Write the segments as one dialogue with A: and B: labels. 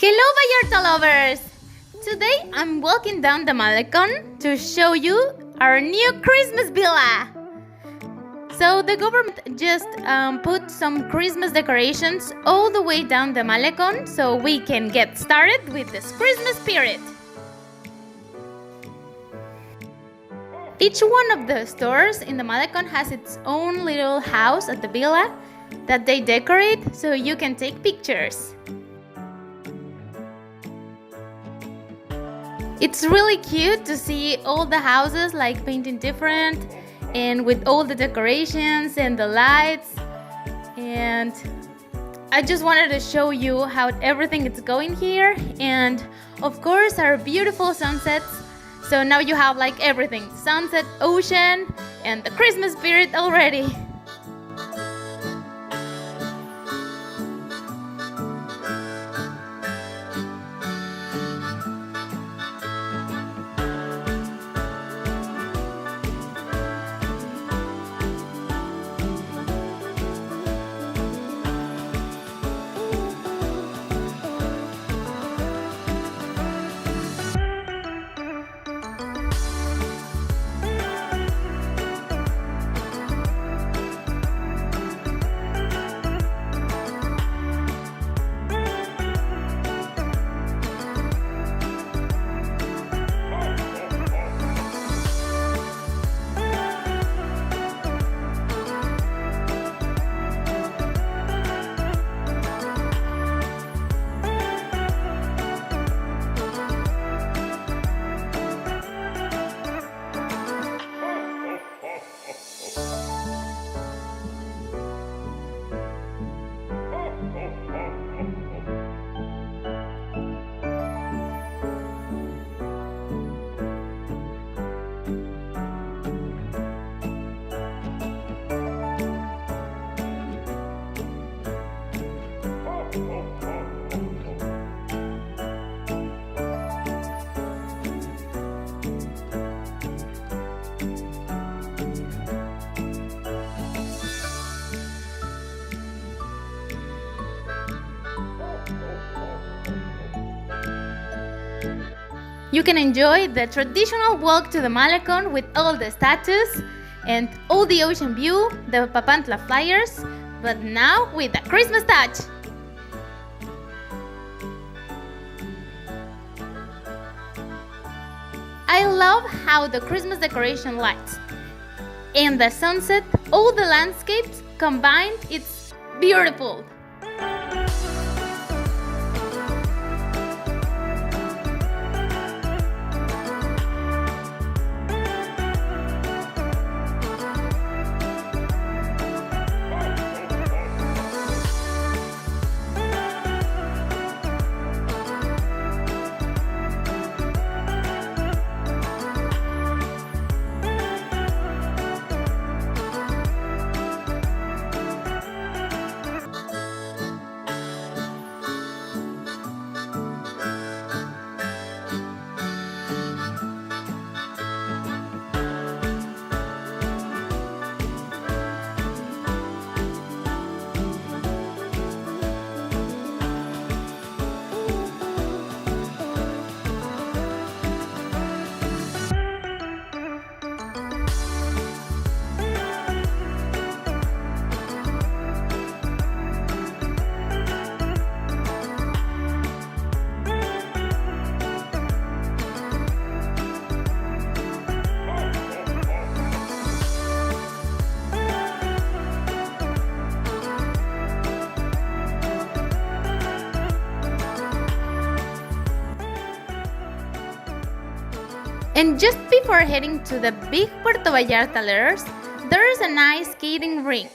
A: Hello, Vallarta lovers! Today I'm walking down the Malecon to show you our new Christmas villa. So the government just put some Christmas decorations all the way down the Malecon so we can get started with this Christmas spirit. Each one of the stores in the Malecon has its own little house at the villa that they decorate so you can take pictures. It's really cute to see all the houses like painting different and with all the decorations and the lights, and I just wanted to show you how everything is going here, and of course our beautiful sunsets. So now you have like everything, sunset, ocean, and the Christmas spirit already. You can enjoy the traditional walk to the Malecon with all the statues and all the ocean view, the Papantla flyers, but now with a Christmas touch. I love how the Christmas decoration lights and the sunset, all the landscapes combined, it's beautiful. And just before heading to the big Puerto Vallarta letters, there's a nice skating rink.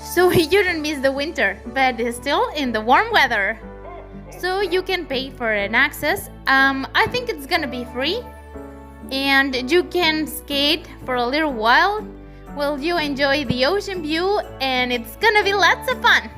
A: So you don't miss the winter, but it's still in the warm weather. So you can pay for an access. I think it's gonna be free. And you can skate for a little while while you enjoy the ocean view, and it's gonna be lots of fun.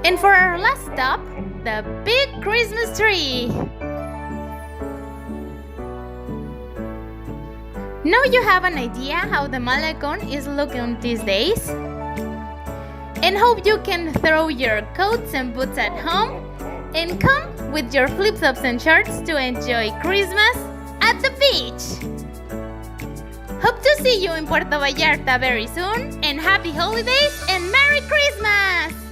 A: And for our last stop, the big Christmas tree. Now you have an idea how the Malecon is looking these days? And hope you can throw your coats and boots at home and come with your flip-flops and shorts to enjoy Christmas at the beach. Hope to see you in Puerto Vallarta very soon, and happy holidays and Merry Christmas!